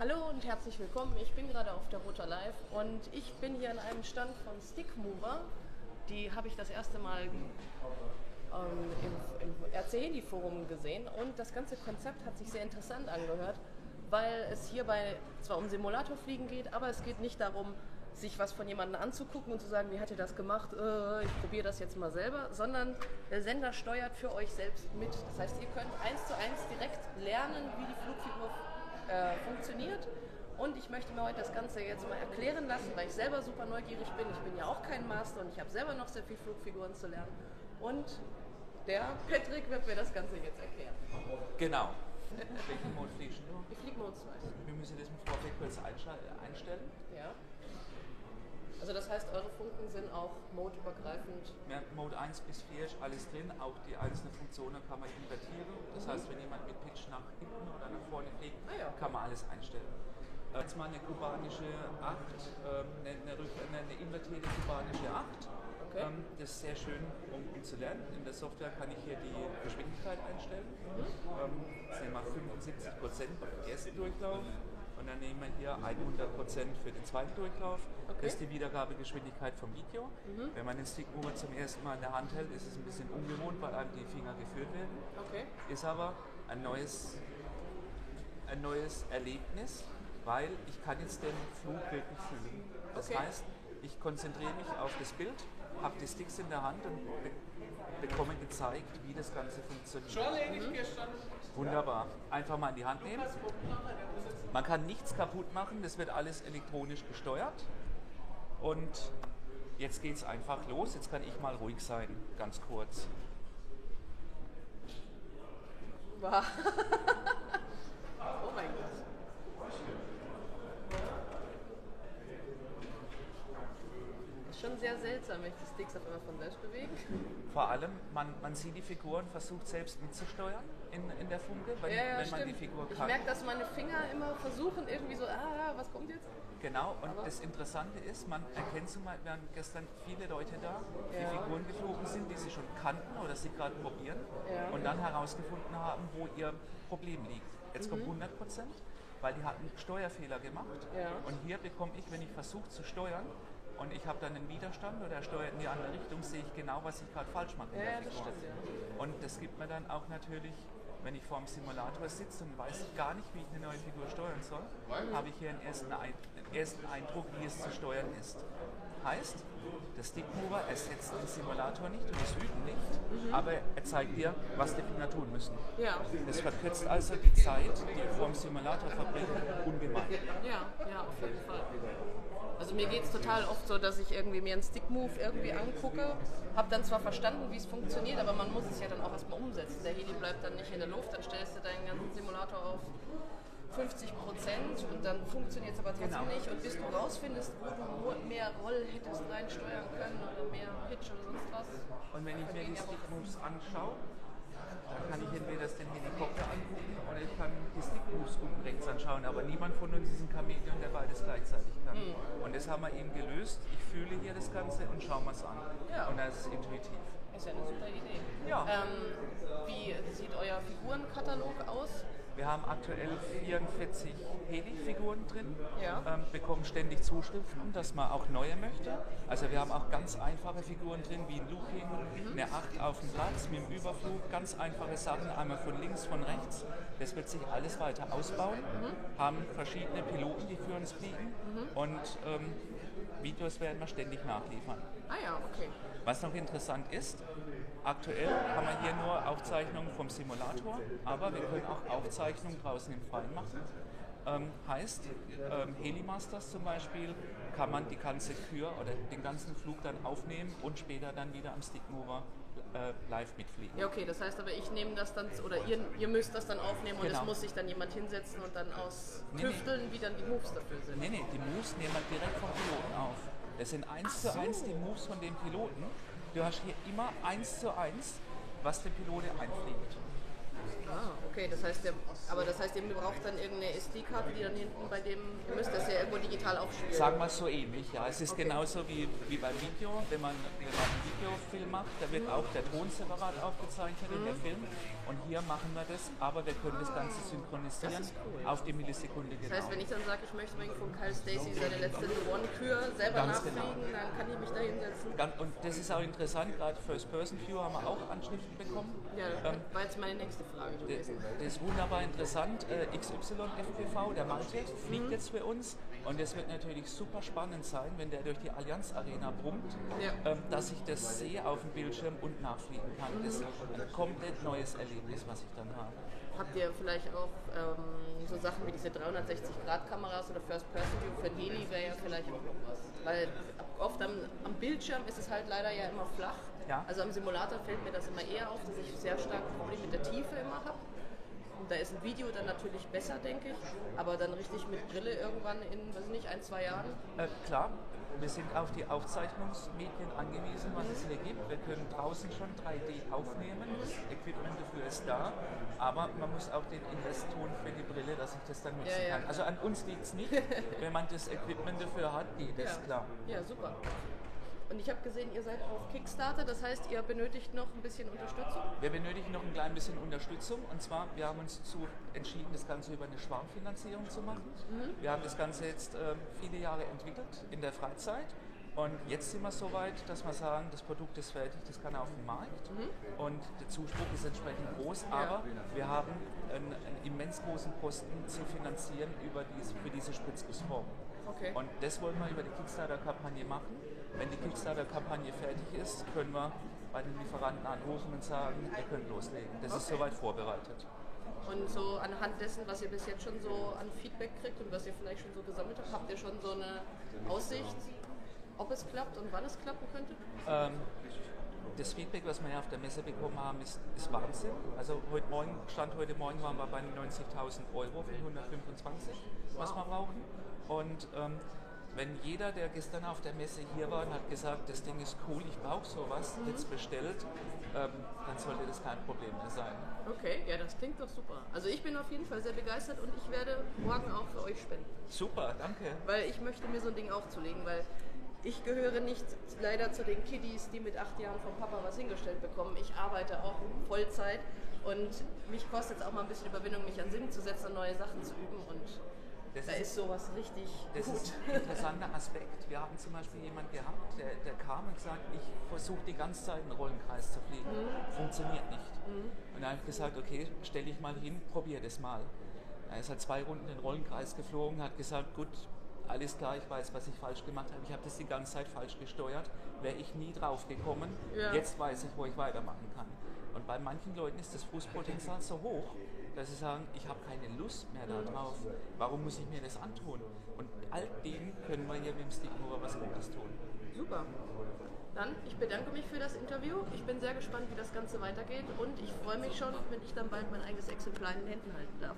Hallo und herzlich willkommen. Ich bin gerade auf der Rota Live und ich bin hier an einem Stand von Stickmover. Die habe ich das erste Mal im RC Heli Forum gesehen und das ganze Konzept hat sich sehr interessant angehört, weil es hierbei zwar um Simulatorfliegen geht, aber es geht nicht darum, sich was von jemandem anzugucken und zu sagen, wie hat ihr das gemacht, ich probiere das jetzt mal selber, sondern der Sender steuert für euch selbst mit. Das heißt, ihr könnt 1:1 direkt lernen, wie die Flugfigur funktioniert. Und ich möchte mir heute das Ganze jetzt mal erklären lassen, weil ich selber super neugierig bin. Ich bin ja auch kein Master und ich habe selber noch sehr viel Flugfiguren zu lernen. Und der Patrick wird mir das Ganze jetzt erklären. Genau. Welchen Mode fliegst du? Ich fliege Mode 2. Wir müssen das im Vorfeld kurz einstellen. Ja. Also das heißt, eure Funken sind auch modeübergreifend. Ja, Mode 1 bis 4 ist alles drin, auch die einzelnen Funktionen kann man invertieren. Das heißt, wenn jemand mit Pitch nach hinten oder nach vorne fliegt, kann man alles einstellen. Jetzt mal eine kubanische 8, eine invertierte kubanische 8. Okay. Das ist sehr schön, um zu lernen. In der Software kann ich hier die Geschwindigkeit einstellen. Das nehmen wir 75% beim ersten Durchlauf. Und dann nehmen wir hier 100% für den zweiten Durchlauf. Okay. Das ist die Wiedergabegeschwindigkeit vom Video. Wenn man den Stickmover zum ersten Mal in der Hand hält, ist es ein bisschen ungewohnt, weil einem die Finger geführt werden. Okay. Ist aber ein neues Erlebnis, weil ich kann jetzt den Flug wirklich fühlen. Das heißt, ich konzentriere mich auf das Bild, habe die Sticks in der Hand und bekomme gezeigt, wie das Ganze funktioniert. Wunderbar. Einfach mal in die Hand nehmen. Man kann nichts kaputt machen, das wird alles elektronisch gesteuert. Und jetzt geht es einfach los. Jetzt kann ich mal ruhig sein, ganz kurz. Wow. Oh mein Gott. Ist schon sehr seltsam, wenn ich die Sticks auf einmal von selbst bewege. Vor allem, man sieht die Figur und versucht selbst mitzusteuern in der Funke, wenn man die Figur kann. Ich merke, dass meine Finger immer versuchen, irgendwie so, was kommt jetzt? Genau, und das Interessante ist, man erkennt zum Beispiel, wir haben gestern viele Leute da, die Figuren geflogen sind, die sie schon kannten oder sie gerade probieren und dann herausgefunden haben, wo ihr Problem liegt. Jetzt kommt 100%, weil die hatten Steuerfehler gemacht und hier bekomme ich, wenn ich versuche zu steuern, und ich habe dann einen Widerstand oder er steuert in die andere Richtung, sehe ich genau, was ich gerade falsch mache in der Figur. Das stimmt, Und das gibt mir dann auch natürlich, wenn ich vor dem Simulator sitze und weiß gar nicht, wie ich eine neue Figur steuern soll, habe ich hier einen ersten Eindruck, wie es zu steuern ist. Heißt, der Stickmover ersetzt den Simulator nicht und das Üben nicht, aber er zeigt dir, was die Finger tun müssen. Ja. Das verkürzt also die Zeit, die wir vor dem Simulator verbringen, ungemein. Ja, auf jeden Fall. Also mir geht es total oft so, dass ich irgendwie mir einen Stick-Move irgendwie angucke, habe dann zwar verstanden, wie es funktioniert, aber man muss es ja dann auch erstmal umsetzen. Der Heli bleibt dann nicht in der Luft, dann stellst du deinen ganzen Simulator auf 50% und dann funktioniert es aber trotzdem nicht. Und bis du rausfindest, wo du mehr Roll hättest reinsteuern können oder mehr Pitch oder sonst was. Und wenn ich mir die Stick-Moves anschaue, dann kann ich entweder den Helikopter angucken oder ich kann die Stick-Moves unten rechts anschauen. Aber niemand von uns ist ein Chameleon, der beides gleichzeitig kann. Und das haben wir eben gelöst. Ich fühle hier das Ganze und schaue mir es an. Und das ist intuitiv. Ist ja eine super Idee. Ja. Wie sieht euer Figurenkatalog aus? Wir haben aktuell 44 Heli-Figuren drin, Ja. bekommen ständig Zuschriften, dass man auch neue möchte. Also wir haben auch ganz einfache Figuren drin, wie ein Looping, eine 8 auf dem Platz mit dem Überflug, ganz einfache Sachen, einmal von links, von rechts. Das wird sich alles weiter ausbauen, haben verschiedene Piloten, die für uns fliegen und Videos werden wir ständig nachliefern. Ah ja, okay. Was noch interessant ist, aktuell haben wir hier nur Aufzeichnungen vom Simulator, aber wir können auch Aufzeichnungen draußen im Freien machen. Heißt, Helimasters zum Beispiel kann man die ganze Kür oder den ganzen Flug dann aufnehmen und später dann wieder am Stickmover live mitfliegen. Ja, okay, das heißt aber, ich nehme das dann, oder ihr müsst das dann aufnehmen und Genau. es muss sich dann jemand hinsetzen und dann austüfteln, wie dann die Moves dafür sind. Nee, die Moves nehmen wir direkt vom Piloten auf. Das sind 1:1 die Moves von dem Piloten. Du hast hier immer 1:1, was der Pilot einfliegt. Ah, okay, das heißt, ihr braucht dann irgendeine SD-Karte, die dann hinten bei dem, ihr müsst das ja irgendwo digital aufspielen. Sagen wir so ähnlich, ja. Es ist genauso wie beim Video, wenn man einen Videofilm macht, da wird auch der Ton separat aufgezeichnet in der Film. Und hier machen wir das, aber wir können das Ganze synchronisieren auf die Millisekunde genau. Das heißt, wenn ich dann sage, ich möchte mal von Kyle Stacy seine letzte One-Kür selber nachfliegen, dann kann ich mich da hinsetzen. Und das ist auch interessant, gerade First-Person-View haben wir auch Anschriften bekommen. Ja, das war jetzt meine nächste Frage gewesen. Das ist wunderbar interessant. XY FPV, der Malte, fliegt jetzt für uns. Und es wird natürlich super spannend sein, wenn der durch die Allianz Arena brummt, dass ich das sehe auf dem Bildschirm und nachfliegen kann. Das ist ein komplett neues Erlebnis, was ich dann habe. Habt ihr vielleicht auch so Sachen wie diese 360-Grad-Kameras oder First-Person-View für den Heli wäre ja vielleicht auch noch was? Weil oft am Bildschirm ist es halt leider ja immer flach. Ja. Also am Simulator fällt mir das immer eher auf, dass ich sehr stark Probleme mit der Tiefe immer habe. Und da ist ein Video dann natürlich besser, denke ich. Aber dann richtig mit Brille irgendwann in, weiß ich nicht, 1-2 Jahren? Klar, wir sind auf die Aufzeichnungsmedien angewiesen, was es hier gibt. Wir können draußen schon 3D aufnehmen, das Equipment dafür ist da. Aber man muss auch den Invest tun für die Brille, dass ich das dann nutzen kann. Also an uns liegt es nicht. Wenn man das Equipment dafür hat, geht das, klar. Ja, super. Und ich habe gesehen, ihr seid auf Kickstarter, das heißt, ihr benötigt noch ein bisschen Unterstützung? Wir benötigen noch ein klein bisschen Unterstützung. Und zwar, wir haben uns dazu entschieden, das Ganze über eine Schwarmfinanzierung zu machen. Wir haben das Ganze jetzt viele Jahre entwickelt in der Freizeit. Und jetzt sind wir so weit, dass wir sagen, das Produkt ist fertig, das kann auf den Markt. Und der Zuspruch ist entsprechend groß, aber wir haben einen immens großen Posten zu finanzieren für diese Spritzgussform. Okay. Und das wollen wir über die Kickstarter-Kampagne machen. Wenn die Kickstarter-Kampagne fertig ist, können wir bei den Lieferanten anrufen und sagen, ihr könnt loslegen. Das ist soweit vorbereitet. Und so anhand dessen, was ihr bis jetzt schon so an Feedback kriegt und was ihr vielleicht schon so gesammelt habt ihr schon so eine Aussicht, ob es klappt und wann es klappen könnte? Das Feedback, was wir ja auf der Messe bekommen haben, ist Wahnsinn. Also Stand heute Morgen waren wir bei 90.000 Euro für 125, was wir brauchen. Und wenn jeder, der gestern auf der Messe hier war und hat gesagt, das Ding ist cool, ich brauche sowas, jetzt bestellt, dann sollte das kein Problem mehr sein. Okay, ja, das klingt doch super. Also ich bin auf jeden Fall sehr begeistert und ich werde morgen auch für euch spenden. Super, danke. Weil ich möchte mir so ein Ding aufzulegen, weil ich gehöre nicht leider zu den Kiddies, die mit 8 Jahren vom Papa was hingestellt bekommen. Ich arbeite auch Vollzeit und mich kostet es auch mal ein bisschen Überwindung, mich an Sinn zu setzen und neue Sachen zu üben und da ist sowas richtig gut. Das ist ein interessanter Aspekt. Wir haben zum Beispiel jemanden gehabt, der kam und gesagt, ich versuche die ganze Zeit einen Rollenkreis zu fliegen. Funktioniert nicht. Und dann habe ich gesagt, okay, stell dich mal hin, probier das mal. Er ist halt 2 Runden den Rollenkreis geflogen, hat gesagt, gut, alles klar, ich weiß, was ich falsch gemacht habe. Ich habe das die ganze Zeit falsch gesteuert. Wäre ich nie drauf gekommen. Ja. Jetzt weiß ich, wo ich weitermachen kann. Und bei manchen Leuten ist das Frustpotenzial so hoch, dass sie sagen, ich habe keine Lust mehr darauf. Warum muss ich mir das antun? Und all dem können wir hier mit dem Stickmover was Gutes tun. Super. Dann, ich bedanke mich für das Interview. Ich bin sehr gespannt, wie das Ganze weitergeht. Und ich freue mich schon, wenn ich dann bald mein eigenes Exemplar in den Händen halten darf.